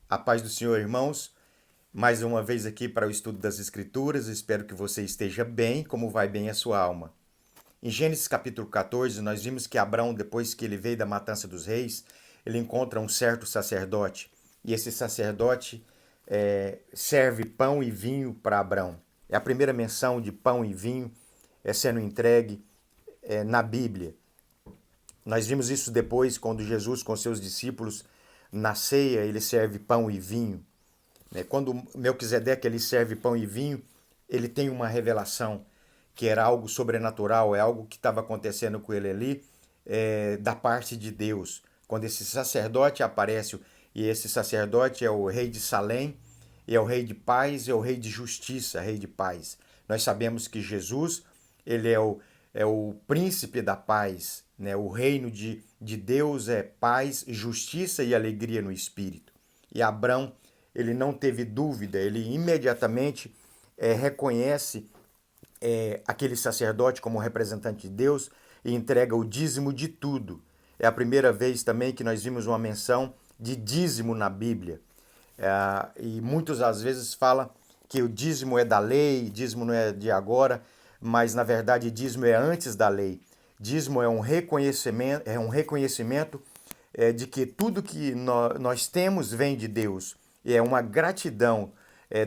A paz do Senhor, irmãos. Mais uma vez aqui para o estudo das Escrituras. Espero que você esteja bem, como vai bem a sua alma. Em Gênesis capítulo 14, nós vimos que Abraão, depois que ele veio da matança dos reis, ele encontra um certo sacerdote. E esse sacerdote serve pão e vinho para Abraão. É a primeira menção de pão e vinho sendo entregue na Bíblia. Nós vimos isso depois, quando Jesus, com seus discípulos, na ceia, ele serve pão e vinho. Quando Melquisedeque ele serve pão e vinho, ele tem uma revelação que era algo sobrenatural, é algo que estava acontecendo com ele ali, da parte de Deus. Quando esse sacerdote aparece, e esse sacerdote é o rei de Salém, é o rei de paz, é o rei de justiça, rei de paz. Nós sabemos que Jesus, ele é o príncipe da paz, né? O reino de Deus é paz, justiça e alegria no espírito. E Abraão, ele não teve dúvida, ele imediatamente reconhece aquele sacerdote como representante de Deus e entrega o dízimo de tudo. É a primeira vez também que nós vimos uma menção de dízimo na Bíblia. E muitas às vezes fala que o dízimo é da lei, dízimo não é de agora, mas na verdade dízimo é antes da lei. Dízimo é um reconhecimento de que tudo que nós temos vem de Deus. E é uma gratidão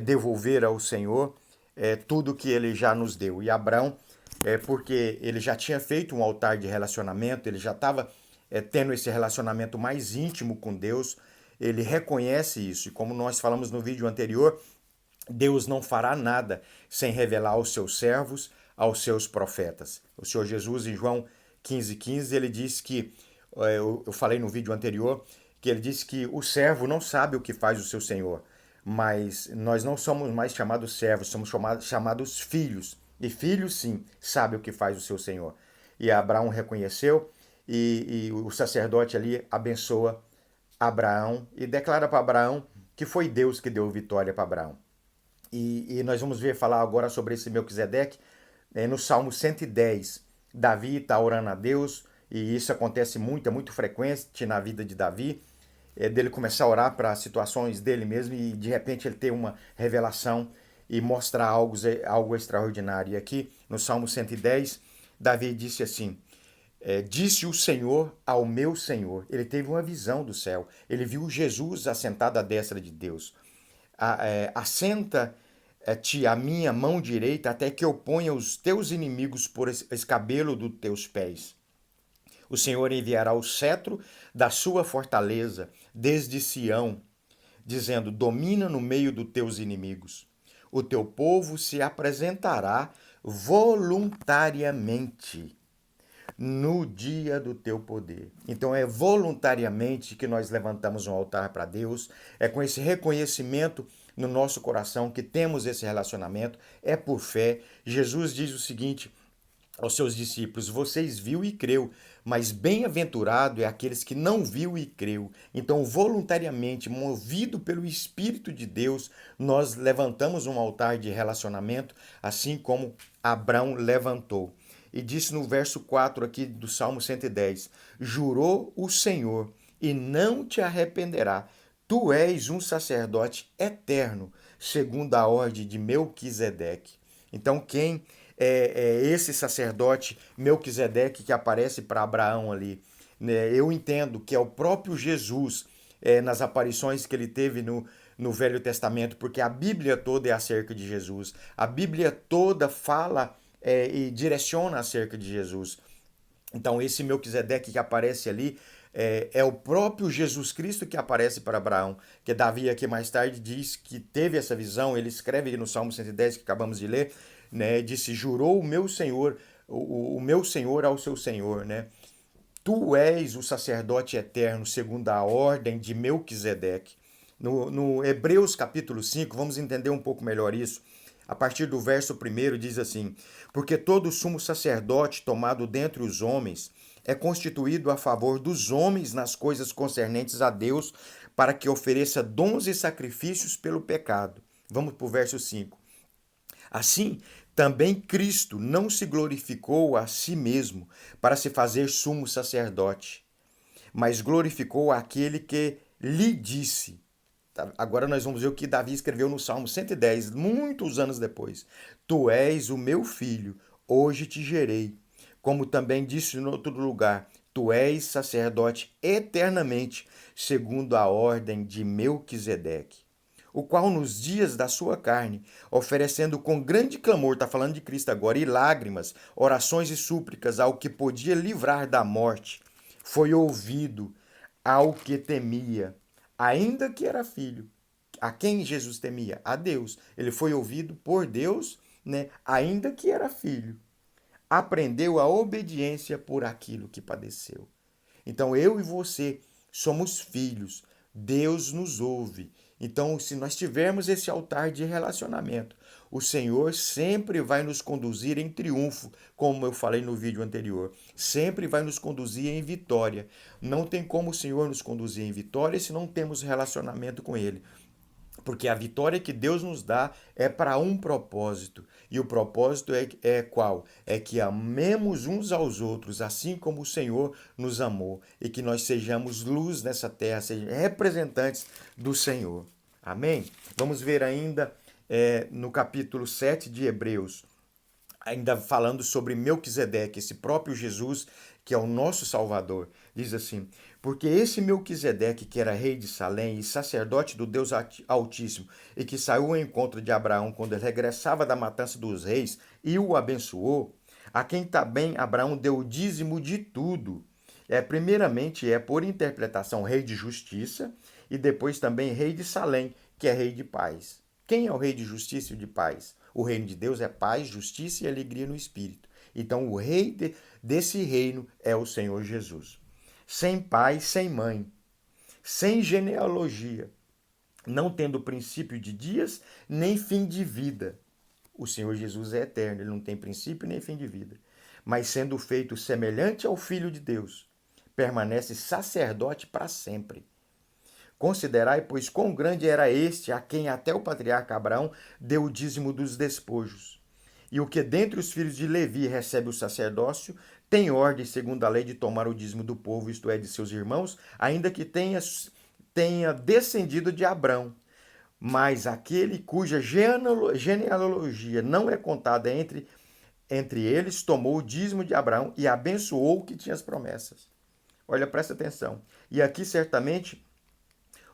devolver ao Senhor tudo que ele já nos deu. E Abraão, porque ele já tinha feito um altar de relacionamento, ele já estava tendo esse relacionamento mais íntimo com Deus, ele reconhece isso. E como nós falamos no vídeo anterior, Deus não fará nada sem revelar aos seus servos, aos seus profetas. O Senhor Jesus, em João 15,15, ele diz que, eu falei no vídeo anterior, que ele diz que o servo não sabe o que faz o seu senhor, mas nós não somos mais chamados servos, somos chamados filhos. E filhos, sim, sabe o que faz o seu senhor. E Abraão reconheceu, e o sacerdote ali abençoa Abraão e declara para Abraão que foi Deus que deu vitória para Abraão. E nós vamos ver falar agora sobre esse Melquisedeque no Salmo 110. Davi está orando a Deus, e isso acontece muito, é muito frequente na vida de Davi, dele começar a orar para situações dele mesmo e de repente ele ter uma revelação e mostrar algo extraordinário. E aqui no Salmo 110, Davi disse assim: disse o Senhor ao meu Senhor. Ele teve uma visão do céu. Ele viu Jesus assentado à destra de Deus. Assenta-te à minha mão direita até que eu ponha os teus inimigos por escabelo dos teus pés. O Senhor enviará o cetro da sua fortaleza desde Sião, dizendo: domina no meio dos teus inimigos. O teu povo se apresentará voluntariamente no dia do teu poder. Então é voluntariamente que nós levantamos um altar para Deus, é com esse reconhecimento no nosso coração que temos esse relacionamento, é por fé. Jesus diz o seguinte aos seus discípulos: vocês viu e creu, mas bem-aventurado é aqueles que não viu e creu. Então, voluntariamente, movido pelo Espírito de Deus, nós levantamos um altar de relacionamento, assim como Abraão levantou. E disse no verso 4 aqui do Salmo 110: jurou o Senhor e não te arrependerá. Tu és um sacerdote eterno, segundo a ordem de Melquisedeque. Então, quem é esse sacerdote Melquisedeque que aparece para Abraão ali? Eu entendo que é o próprio Jesus, nas aparições que ele teve no Velho Testamento, porque a Bíblia toda é acerca de Jesus. A Bíblia toda fala e direciona acerca de Jesus. Então, esse Melquisedeque que aparece ali é o próprio Jesus Cristo que aparece para Abraão, que Davi aqui mais tarde diz que teve essa visão. Ele escreve no Salmo 110 que acabamos de ler, né? Disse: jurou o meu Senhor, o meu Senhor ao seu Senhor, né? Tu és o sacerdote eterno segundo a ordem de Melquisedeque. No Hebreus capítulo 5, vamos entender um pouco melhor isso. A partir do verso 1 diz assim: porque todo sumo sacerdote tomado dentre os homens é constituído a favor dos homens nas coisas concernentes a Deus, para que ofereça dons e sacrifícios pelo pecado. Vamos para o verso 5. Assim, também Cristo não se glorificou a si mesmo para se fazer sumo sacerdote, mas glorificou aquele que lhe disse: Agora nós vamos ver o que Davi escreveu no Salmo 110, muitos anos depois. Tu és o meu filho, hoje te gerei. Como também disse em outro lugar, tu és sacerdote eternamente, segundo a ordem de Melquisedeque, o qual nos dias da sua carne, oferecendo com grande clamor, está falando de Cristo agora, e lágrimas, orações e súplicas ao que podia livrar da morte, foi ouvido ao que temia, ainda que era filho. A quem Jesus temia? A Deus. Ele foi ouvido por Deus, né? Ainda que era filho. Aprendeu a obediência por aquilo que padeceu. Então eu e você somos filhos. Deus nos ouve. Então, se nós tivermos esse altar de relacionamento, o Senhor sempre vai nos conduzir em triunfo, como eu falei no vídeo anterior. Sempre vai nos conduzir em vitória. Não tem como o Senhor nos conduzir em vitória se não temos relacionamento com Ele. Porque a vitória que Deus nos dá é para um propósito. E o propósito é qual? É que amemos uns aos outros, assim como o Senhor nos amou. E que nós sejamos luz nessa terra, sejamos representantes do Senhor. Amém? Vamos ver ainda no capítulo 7 de Hebreus, ainda falando sobre Melquisedeque, esse próprio Jesus, que é o nosso Salvador. Diz assim: porque esse Melquisedeque, que era rei de Salém e sacerdote do Deus Altíssimo, e que saiu ao encontro de Abraão quando ele regressava da matança dos reis e o abençoou, a quem também Abraão deu o dízimo de tudo. Primeiramente por interpretação, rei de justiça, e depois também rei de Salém, que é rei de paz. Quem é o rei de justiça e de paz? O reino de Deus é paz, justiça e alegria no Espírito. Então, o rei desse reino é o Senhor Jesus. Sem pai, sem mãe, sem genealogia, não tendo princípio de dias, nem fim de vida. O Senhor Jesus é eterno, ele não tem princípio nem fim de vida. Mas sendo feito semelhante ao Filho de Deus, permanece sacerdote para sempre. Considerai, pois, quão grande era este a quem até o patriarca Abraão deu o dízimo dos despojos. E o que dentre os filhos de Levi recebe o sacerdócio, tem ordem, segundo a lei, de tomar o dízimo do povo, isto é, de seus irmãos, ainda que tenha descendido de Abraão. Mas aquele cuja genealogia não é contada entre eles, tomou o dízimo de Abraão e abençoou o que tinha as promessas. Olha, presta atenção. E aqui, certamente,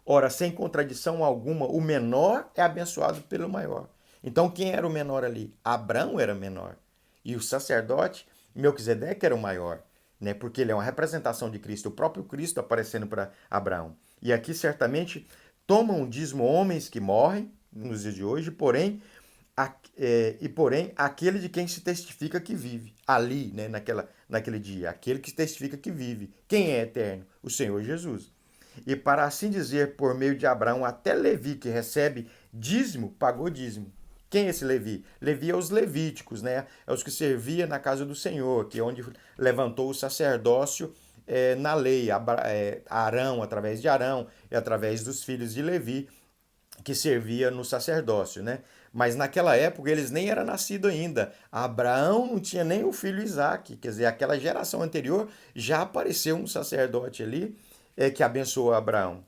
ora, sem contradição alguma, o menor é abençoado pelo maior. Então, quem era o menor ali? Abraão era menor. E o sacerdote, Melquisedeque, era o maior, né? Porque ele é uma representação de Cristo, o próprio Cristo aparecendo para Abraão. E aqui, certamente, tomam um dízimo homens que morrem, nos dias de hoje, porém, aquele de quem se testifica que vive. Ali, né, naquele dia, aquele que testifica que vive. Quem é eterno? O Senhor Jesus. E para assim dizer, por meio de Abraão, até Levi, que recebe dízimo, pagou dízimo. Quem é esse Levi? Levi é os levíticos, né? É os que servia na casa do Senhor, que é onde levantou o sacerdócio na lei. Arão, através de Arão, e através dos filhos de Levi, que servia no sacerdócio, né? Mas naquela época eles nem eram nascidos ainda. Abraão não tinha nem o filho Isaque. Quer dizer, aquela geração anterior já apareceu um sacerdote ali que abençoou Abraão.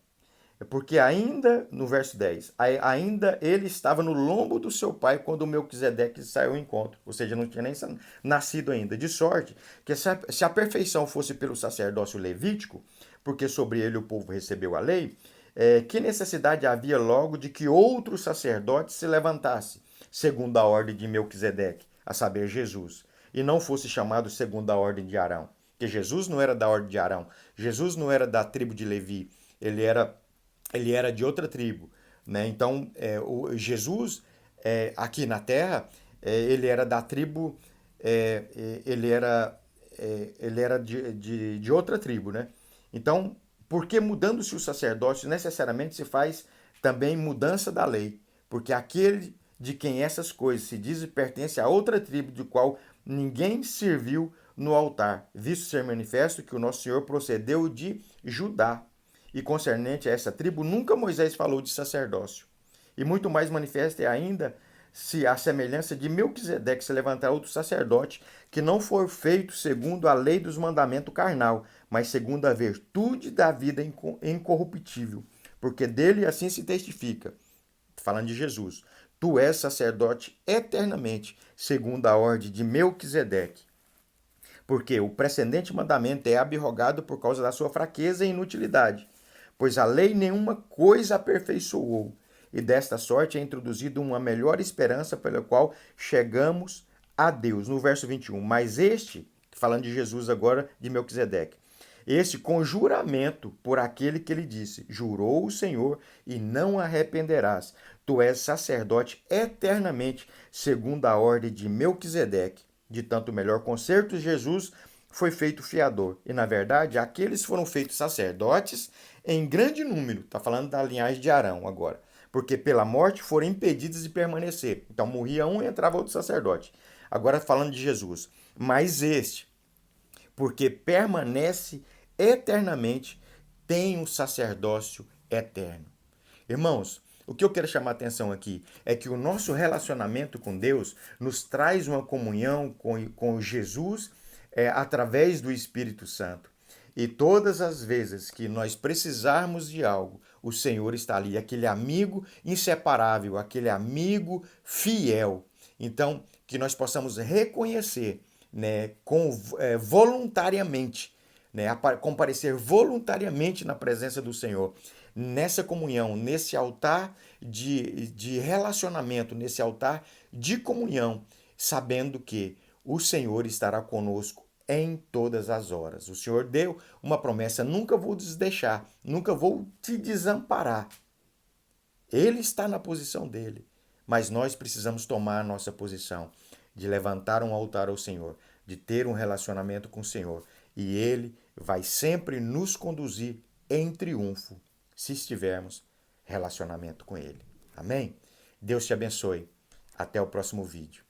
Porque ainda, no verso 10, ainda ele estava no lombo do seu pai quando o Melquisedeque saiu ao encontro. Ou seja, não tinha nem nascido ainda. De sorte que se a perfeição fosse pelo sacerdócio levítico, porque sobre ele o povo recebeu a lei, que necessidade havia logo de que outro sacerdote se levantasse, segundo a ordem de Melquisedeque, a saber, Jesus, e não fosse chamado segundo a ordem de Arão? Porque Jesus não era da ordem de Arão, Jesus não era da tribo de Levi, ele era de outra tribo, né? Então, Jesus, aqui na terra, ele era da tribo, ele era de outra tribo, né? Então, porque mudando-se o sacerdócio, necessariamente se faz também mudança da lei, porque aquele de quem essas coisas se diz pertence a outra tribo, de qual ninguém serviu no altar, visto ser manifesto que o nosso Senhor procedeu de Judá. E concernente a essa tribo, nunca Moisés falou de sacerdócio. E muito mais manifesta é ainda se a semelhança de Melquisedeque se levantar outro sacerdote, que não for feito segundo a lei dos mandamentos carnal, mas segundo a virtude da vida incorruptível, porque dele assim se testifica, falando de Jesus, tu és sacerdote eternamente, segundo a ordem de Melquisedeque. Porque o precedente mandamento é abrogado por causa da sua fraqueza e inutilidade, pois a lei nenhuma coisa aperfeiçoou, e desta sorte é introduzida uma melhor esperança pela qual chegamos a Deus. No verso 21, mas este, falando de Jesus agora, de Melquisedeque, este com juramento por aquele que lhe disse, jurou o Senhor e não arrependerás, tu és sacerdote eternamente, segundo a ordem de Melquisedeque. De tanto melhor concerto, Jesus foi feito fiador. E, na verdade, aqueles foram feitos sacerdotes em grande número. Está falando da linhagem de Arão agora. Porque pela morte foram impedidos de permanecer. Então morria um e entrava outro sacerdote. Agora falando de Jesus. Mas este, porque permanece eternamente, tem um sacerdócio eterno. Irmãos, o que eu quero chamar a atenção aqui é que o nosso relacionamento com Deus nos traz uma comunhão com Jesus através do Espírito Santo. E todas as vezes que nós precisarmos de algo, o Senhor está ali, aquele amigo inseparável, aquele amigo fiel. Então, que nós possamos reconhecer, né, voluntariamente, né, comparecer voluntariamente na presença do Senhor, nessa comunhão, nesse altar de relacionamento, nesse altar de comunhão, sabendo que o Senhor estará conosco em todas as horas. O Senhor deu uma promessa: nunca vou te deixar, nunca vou te desamparar. Ele está na posição dele, mas nós precisamos tomar a nossa posição de levantar um altar ao Senhor, de ter um relacionamento com o Senhor, e ele vai sempre nos conduzir em triunfo se estivermos relacionamento com ele. Amém? Deus te abençoe. Até o próximo vídeo.